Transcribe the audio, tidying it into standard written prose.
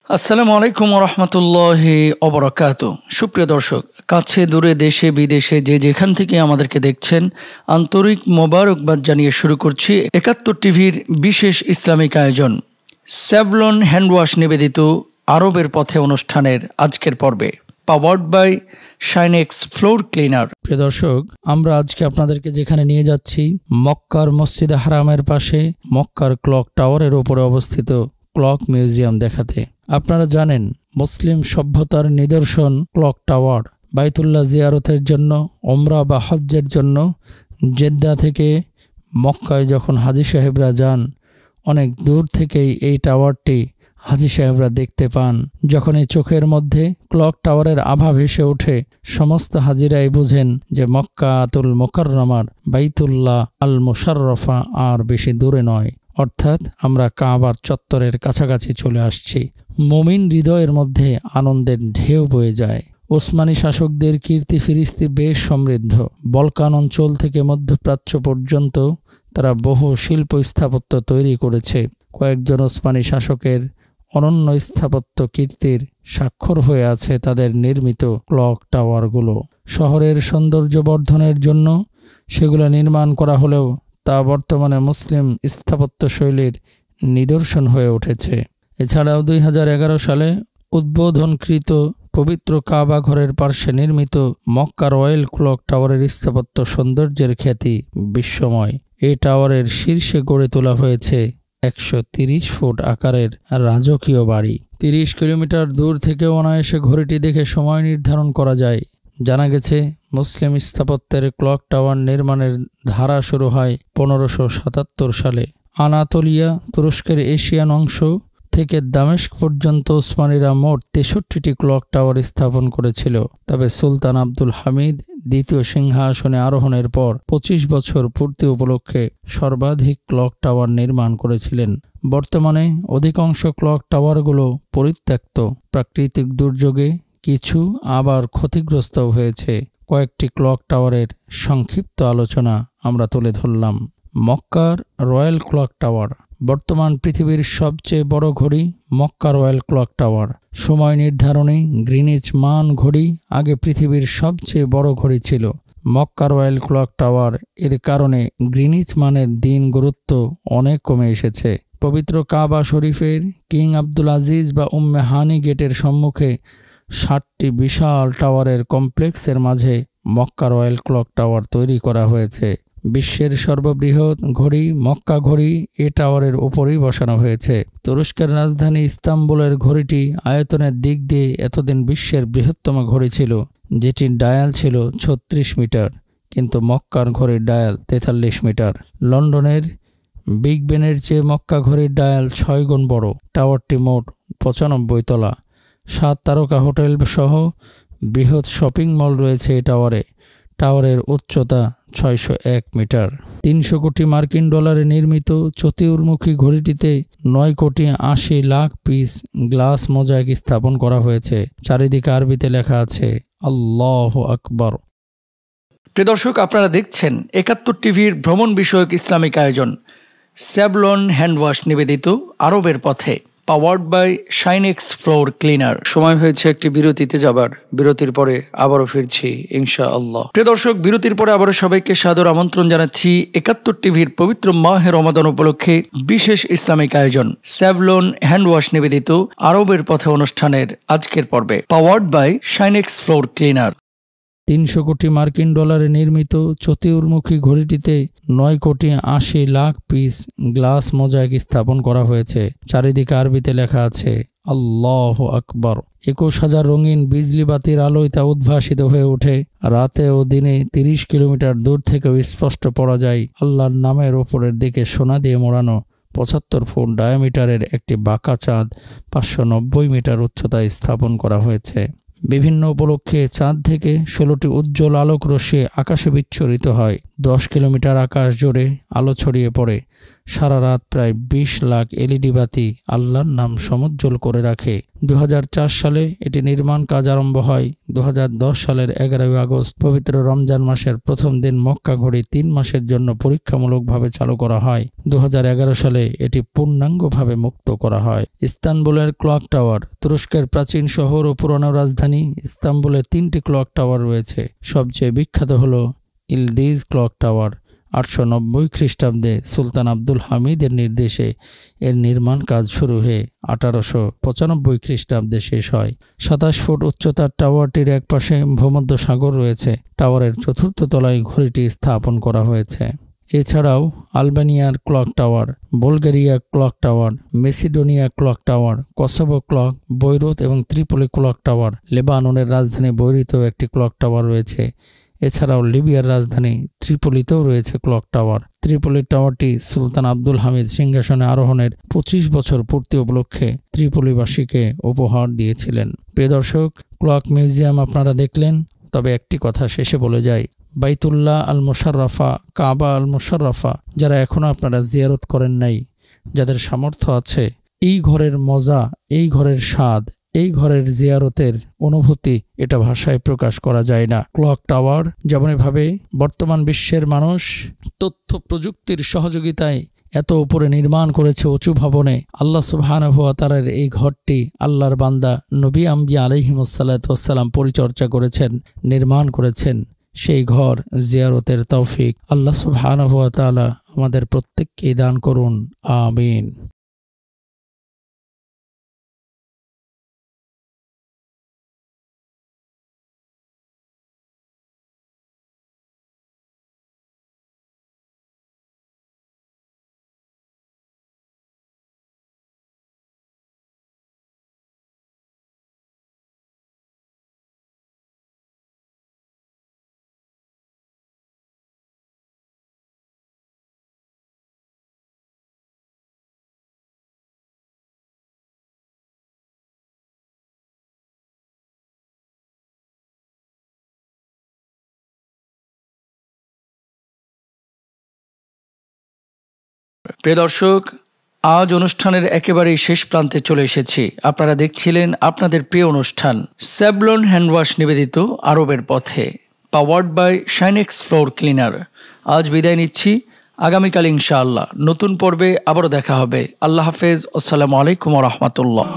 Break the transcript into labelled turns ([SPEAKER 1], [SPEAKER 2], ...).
[SPEAKER 1] আসসালামু আলাইকুম রহমতুল্লাহি অবরাকাতু। সুপ্রিয় দর্শক, কাছে দূরে দেশে বিদেশে যে যেখান থেকে আমাদেরকে দেখছেন, আন্তরিক মোবারকবাদ জানিয়ে শুরু করছি ৭১ টিভির বিশেষ ইসলামিক আয়োজন স্যাভলন হ্যান্ডওয়াশ নিবেদিত আরবের পথে অনুষ্ঠানের আজকের পর্বে, powered by Shinex floor cleaner. প্রিয় দর্শক, আমরা আজকে আপনাদেরকে যেখানে নিয়ে যাচ্ছি, মক্কার মসজিদে হারামের পাশে মক্কার ক্লক টাওয়ারের উপরে অবস্থিত ক্লক মিউজিয়াম দেখাতে। আপনারা জানেন, মুসলিম সভ্যতার নিদর্শন ক্লক টাওয়ার। বাইতুল্লাহ জিয়ারতের জন্য, ওমরা বা হজ্জের জন্য জেদ্দা থেকে মক্কায় যখন হাজী সাহেবরা যান, অনেক দূর থেকেই এই টাওয়ারটি হাজী সাহেবরা দেখতে পান। যখন এই চোখের মধ্যে ক্লক টাওয়ারের আভা ভেসে ওঠে, সমস্ত হাজিরাই বুঝেন যে মক্কাতুল মুকাররমার বাইতুল্লাহ আল মুশাররফা আর বেশি দূরে নয়, অর্থাৎ আমরা কাবার চত্বরের কাছাকাছি চলে আসছি। মুমিন হৃদয়ের মধ্যে আনন্দের ঢেউ বয়ে যায়। ওসমানী শাসকদের কীর্তি ফিরিস্তি বেশ সমৃদ্ধ। বলকান অঞ্চল থেকে মধ্যপ্রাচ্য পর্যন্ত তারা বহু শিল্প স্থাপত্য তৈরি করেছে। কয়েকজন ওসমানী শাসকের অনন্য স্থাপত্য কীর্তির স্বাক্ষর হয়ে আছে তাদের নির্মিত ক্লক টাওয়ারগুলো। শহরের সৌন্দর্য বর্ধনের জন্য সেগুলো নির্মাণ করা হলেও তা বর্তমানে মুসলিম স্থাপত্য শৈলীর নিদর্শন হয়ে উঠেছে। এছাড়াও ২০১১ সালে উদ্বোধনকৃত পবিত্র কাবা ঘরের পার্শ্বে নির্মিত মক্কা রয়্যাল ক্লক টাওয়ারের স্থাপত্য সৌন্দর্যের খ্যাতি বিশ্বময়। এই টাওয়ারের শীর্ষে গড়ে তোলা হয়েছে ১৩০ ফুট আকারের রাজকীয় বাড়ি। ৩০ কিলোমিটার দূর থেকে অনায়াসে ঘড়িটি দেখে সময় নির্ধারণ করা যায়। জানা গেছে, মুসলিম স্থাপত্যের ক্লক টাওয়ার নির্মাণের ধারা শুরু হয় ১৫৭৭ সালে। আনাতোলিয়া, তুরস্কের এশিয়ান অংশ থেকে দামেস্ক পর্যন্ত ওসমানীরা মোট ৬৩টি ক্লক টাওয়ার স্থাপন করেছিল। তবে সুলতান আব্দুল হামিদ দ্বিতীয় সিংহাসনে আরোহণের পর ২৫ বছর পূর্তি উপলক্ষে সর্বাধিক ক্লক টাওয়ার নির্মাণ করেছিলেন। বর্তমানে অধিকাংশ ক্লক টাওয়ারগুলো পরিত্যক্ত। প্রাকৃতিক দুর্যোগে কিছু আবার ক্ষতিগ্রস্ত হয়েছে। কয়েকটি ক্লক টাওয়ারের সংক্ষিপ্ত আলোচনা আমরা তুলে ধরলাম। মক্কার রয়্যাল ক্লক টাওয়ার। বর্তমান পৃথিবীর সবচেয়ে বড় ঘড়ি মক্কা রয়্যাল ক্লক টাওয়ার। সময় নির্ধারণে গ্রিনিচ মান ঘড়ি আগে পৃথিবীর সবচেয়ে বড় ঘড়ি ছিল। মক্কা রয়্যাল ক্লক টাওয়ার এর কারণে গ্রিনিচ মানের দিন গুরুত্ব অনেক কমে এসেছে। পবিত্র কাবা শরীফের কিং আব্দুল আজিজ বা উম্মে হানি গেটের সম্মুখে ৭টি বিশাল টাওয়ারের কমপ্লেক্সের মাঝে মক্কা রয়্যাল ক্লক টাওয়ার তৈরি করা হয়েছে। বিশ্বের সর্ববৃহৎ ঘড়ি মক্কা ঘড়ি এ টাওয়ারের উপরেই বসানো হয়েছে। তুরস্কের রাজধানী ইস্তাম্বুলের ঘড়িটি আয়তনের দিক দিয়ে এতদিন বিশ্বের বৃহত্তম ঘড়ি ছিল, যেটির ডায়াল ছিল ৩৬ মিটার, কিন্তু মক্কার ঘড়ির ডায়াল ৪৩ মিটার। লন্ডনের বিগ বেনের চেয়ে মক্কা ঘড়ির ডায়াল ৬ গুণ বড়। টাওয়ারটি মোট ৯৫ তলা। ৭ তারকা হোটেল সহ বৃহৎ শপিং মল রয়েছে এই টাওয়ারে। টাওয়ারের উচ্চতা ৬০১ মিটার। ৩০০ কোটি মার্কিন ডলারে নির্মিত চতুর্মুখী ঘড়িটিতে ৯,৮০,০০,০০০ পিস গ্লাস মোজাইক স্থাপন করা হয়েছে। চারিদিকে আরবিতে লেখা আছে আল্লাহু আকবার। প্রিয় দর্শক, আপনারা দেখছেন ৭১ টিভির ভ্রমণ বিষয়ক ইসলামিক আয়োজন স্যাভলন হ্যান্ডওয়াশ নিবেদিত আরবের পথে, powered by Shinex floor cleaner. সময় হয়েছে একটি বিরতিতে যাবার। বিরতির পরে আবারও ফিরছি ইনশাআল্লাহ। প্রিয় দর্শক, বিরতির পরে আবারও সবাইকে সাদর আমন্ত্রণ জানাচ্ছি ৭১ টিভির পবিত্র মাহে রমাদান উপলক্ষে বিশেষ ইসলামিক আয়োজন স্যাভলন হ্যান্ডওয়াশ নিবেদিত আরবের পথে অনুষ্ঠানের আজকের পর্বে, powered by Shinex floor cleaner. ৩০০ কোটি মার্কিন ডলারে নির্মিত চতুর্মুখী ঘড়িটিতে ৯,৮০,০০,০০০ পিস গ্লাস মোজাইক স্থাপন করা হয়েছে। চারিদিকে আরবিতে লেখা আছে আল্লাহু আকবার। ২১,০০০ রঙিন বিজলি বাতির আলোয় তা উদ্ভাসিত হয়ে ওঠে। রাতে ও দিনে ৩০ কিলোমিটার দূর থেকেও স্পষ্ট পড়া যায় আল্লাহর নামের ওপরের দিকে সোনা দিয়ে মোড়ানো ৭৫ ফুট ডায়ামিটারের একটি বাঁকা চাঁদ ৫৯০ মিটার উচ্চতায় স্থাপন করা হয়েছে। বিভিন্ন উপলক্ষে চাঁদ থেকে ১৬টি উজ্জ্বল আলোক রশ্মি আকাশে বিচ্ছুরিত হয়।
[SPEAKER 2] 10 কিলোমিটার আকাশ জুড়ে আলো ছড়িয়ে পড়ে। সারা রাত প্রায় 20 লাখ এলইডি বাতি আল্লাহর নাম সমুজ্জ্বল করে রাখে। 2004 সালে এটি নির্মাণ কাজ আরম্ভ হয়। 2010 সালের 11 আগস্ট পবিত্র রমজান মাসের প্রথম দিন মক্কা ঘড়ি 3 মাসের জন্য পরীক্ষামূলকভাবে চালু করা হয়। 2011 সালে এটি পূর্ণাঙ্গভাবে মুক্ত করা হয়। ইস্তানবুলের ক্লক টাওয়ার। তুরস্কের প্রাচীন শহর ও পুরনো রাজধানী ইস্তানবুলে 3টি ক্লক টাওয়ার রয়েছে। সবচেয়ে বিখ্যাত হল ইলদিজ ক্লক টাওয়ার। 890 খ্রিস্টাব্দে সুলতান আব্দুল হামিদের নির্দেশে এর নির্মাণ কাজ শুরু হয়ে 1895 খ্রিস্টাব্দে শেষ হয়। 27 ফুট উচ্চতার টাওয়ারটির একপাশে ভূমধ্যসাগর রয়েছে। টাওয়ারের চতুর্থ তলায় ঘড়িটি স্থাপন করা হয়েছে। এছাড়াও আলবেনিয়ার clock tower, Bulgaria clock tower, Macedonia clock tower, Kosovo clock, Beirut এবং ত্রিপলি ক্লক টাওয়ার, লেবাননের রাজধানী বৈরুতেও একটি ক্লক টাওয়ার রয়েছে। এছাড়াও লিবিয়ার রাজধানী ত্রিপলিতেও রয়েছে ক্লক টাওয়ার। ত্রিপলির টাওয়ারটি সুলতান আব্দুল হামিদ সিংহাসনে আরোহণের 25 বছর পূর্তি উপলক্ষে ত্রিপলিবাসীকে উপহার দিয়েছিলেন। প্রিয় দর্শক, ক্লক মিউজিয়াম আপনারা দেখলেন, তবে একটি কথা শেষে বলে যায়, বাইতুল্লাহ আল মুশাররফা, কাবা আল মুশাররফা যারা এখনো আপনারা জিয়ারত করেন নাই, যাদের সামর্থ্য আছে, এই ঘরের মজা, এই ঘরের স্বাদ, এই ঘরের জিয়ারতের অনুভূতি এটা ভাষায় প্রকাশ করা যায় না। ক্লক টাওয়ার যেমনভাবে বর্তমান বিশ্বের মানুষ তথ্য প্রযুক্তির সহযোগিতায় এত উপরে নির্মাণ করেছে উঁচু ভবনে, আল্লাহ সুবহানাহু ওয়া তাআলার এই ঘরটি আল্লাহর বান্দা নবী আম্বিয়া আলাইহিমুসসালাতু ওয়াসসালাম পরিচর্যা করেছেন, নির্মাণ করেছেন। সেই ঘর জিয়ারতের তৌফিক আল্লাহ সুবহানাহু ওয়া তাআলা আমাদের প্রত্যেককেই দান করুন। আমিন।
[SPEAKER 1] প্রিয় দর্শক, আজ অনুষ্ঠানের একেবারেই শেষ প্রান্তে চলে এসেছি। আপনারা দেখছিলেন আপনাদের প্রিয় অনুষ্ঠান স্যাভলন হ্যান্ডওয়াশ নিবেদিত আরবের পথে, powered by Shinex floor cleaner. আজ বিদায় নিচ্ছি, আগামীকাল ইনশাআল্লাহ নতুন পর্বে আবারও দেখা হবে। আল্লাহ হাফেজ, আসসালামু আলাইকুম ওয়া রাহমাতুল্লাহ।